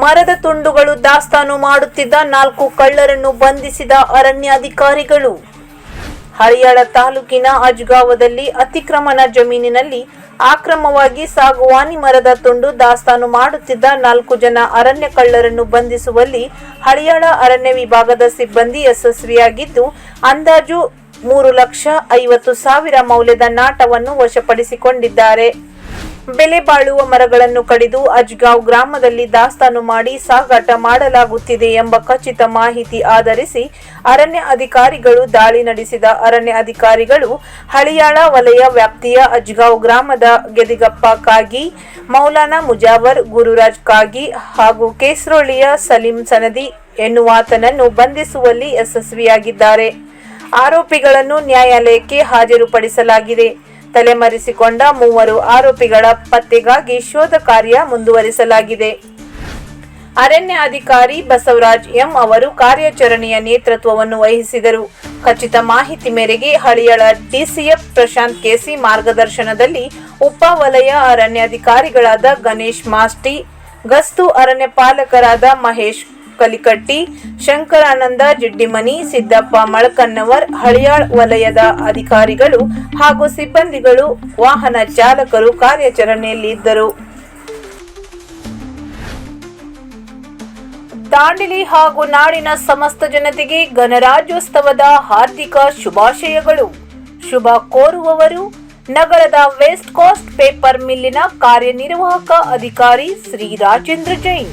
ಮರದ ತುಂಡುಗಳು ದಾಸ್ತಾನು ಮಾಡುತ್ತಿದ್ದ 4 ಕಳ್ಳರನ್ನು ಬಂಧಿಸಿದ ಅರಣ್ಯಾಧಿಕಾರಿಗಳು. ಹಳಿಯಾಳ ತಾಲೂಕಿನ ಅಜ್ಗಾವದಲ್ಲಿ ಅತಿಕ್ರಮಣ ಜಮೀನಿನಲ್ಲಿ ಅಕ್ರಮವಾಗಿ ಸಾಗುವಾನಿ ಮರದ ತುಂಡು ದಾಸ್ತಾನು ಮಾಡುತ್ತಿದ್ದ 4 ಜನ ಅರಣ್ಯ ಕಳ್ಳರನ್ನು ಬಂಧಿಸುವಲ್ಲಿ ಹಳಿಯಾಳ ಅರಣ್ಯ ವಿಭಾಗದ ಸಿಬ್ಬಂದಿ ಯಶಸ್ವಿಯಾಗಿದ್ದು, ಅಂದಾಜು 3,50,000 ಮೌಲ್ಯದ ನಾಟವನ್ನು ವಶಪಡಿಸಿಕೊಂಡಿದ್ದಾರೆ. ಬೆಲೆ ಬಾಳುವ ಮರಗಳನ್ನು ಕಡಿದು ಅಜ್ಗಾವ್ ಗ್ರಾಮದಲ್ಲಿ ದಾಸ್ತಾನು ಮಾಡಿ ಸಾಗಾಟ ಮಾಡಲಾಗುತ್ತಿದೆ ಎಂಬ ಖಚಿತ ಮಾಹಿತಿ ಆಧರಿಸಿ ಅರಣ್ಯ ಅಧಿಕಾರಿಗಳು ದಾಳಿ ನಡೆಸಿದ ಅರಣ್ಯ ಅಧಿಕಾರಿಗಳು ಹಳಿಯಾಳ ವಲಯ ವ್ಯಾಪ್ತಿಯ ಅಜ್ಗಾವ್ ಗ್ರಾಮದ ಗೆದಿಗಪ್ಪ ಕಾಗಿ, ಮೌಲಾನಾ ಮುಜಾವರ್, ಗುರುರಾಜ್ ಕಾಗಿ ಹಾಗೂ ಕೇಸರೊಳ್ಳಿಯ ಸಲೀಂ ಸನದಿ ಎನ್ನುವಾತನನ್ನು ಬಂಧಿಸುವಲ್ಲಿ ಯಶಸ್ವಿಯಾಗಿದ್ದಾರೆ. ಆರೋಪಿಗಳನ್ನು ನ್ಯಾಯಾಲಯಕ್ಕೆ ಹಾಜರುಪಡಿಸಲಾಗಿದೆ. ತಲೆಮರೆಸಿಕೊಂಡ 3 ಆರೋಪಿಗಳ ಪತ್ತೆಗಾಗಿ ಶೋಧ ಕಾರ್ಯ ಮುಂದುವರಿಸಲಾಗಿದೆ. ಅರಣ್ಯ ಅಧಿಕಾರಿ ಬಸವರಾಜ್ ಎಂ ಅವರು ಕಾರ್ಯಾಚರಣೆಯ ನೇತೃತ್ವವನ್ನು ವಹಿಸಿದರು. ಖಚಿತ ಮಾಹಿತಿ ಮೇರೆಗೆ ಹಳಿಯಾಳ ಡಿಸಿಎಫ್ ಪ್ರಶಾಂತ್ ಕೆಸಿ ಮಾರ್ಗದರ್ಶನದಲ್ಲಿ ಉಪ ವಲಯ ಅರಣ್ಯಾಧಿಕಾರಿಗಳಾದ ಗಣೇಶ್ ಮಾಸ್ಟಿ, ಗಸ್ತು ಅರಣ್ಯ ಪಾಲಕರಾದ ಮಹೇಶ್ ಕಲಿಕಟ್ಟಿ, ಶಂಕರಾನಂದ ಜಿಡ್ಡಿಮನಿ, ಸಿದ್ದಪ್ಪ ಮಳಕನ್ನವರ್, ಹಳಿಯಾಳ್ ವಲಯದ ಅಧಿಕಾರಿಗಳು ಹಾಗೂ ಸಿಬ್ಬಂದಿಗಳು, ವಾಹನ ಚಾಲಕರು ಕಾರ್ಯಾಚರಣೆಯಲ್ಲಿದ್ದರು. ದಾಂಡೇಲಿ ಹಾಗೂ ನಾಡಿನ ಸಮಸ್ತ ಜನತೆಗೆ ಗಣರಾಜ್ಯೋತ್ಸವದ ಹಾರ್ದಿಕ ಶುಭಾಶಯಗಳು. ಶುಭ ಕೋರುವವರು ನಗರದ ವೆಸ್ಟ್ ಕೋಸ್ಟ್ ಪೇಪರ್ ಮಿಲ್ಲಿನ ಕಾರ್ಯನಿರ್ವಾಹಕ ಅಧಿಕಾರಿ ಶ್ರೀ ರಾಜೇಂದ್ರ ಜೈನ್.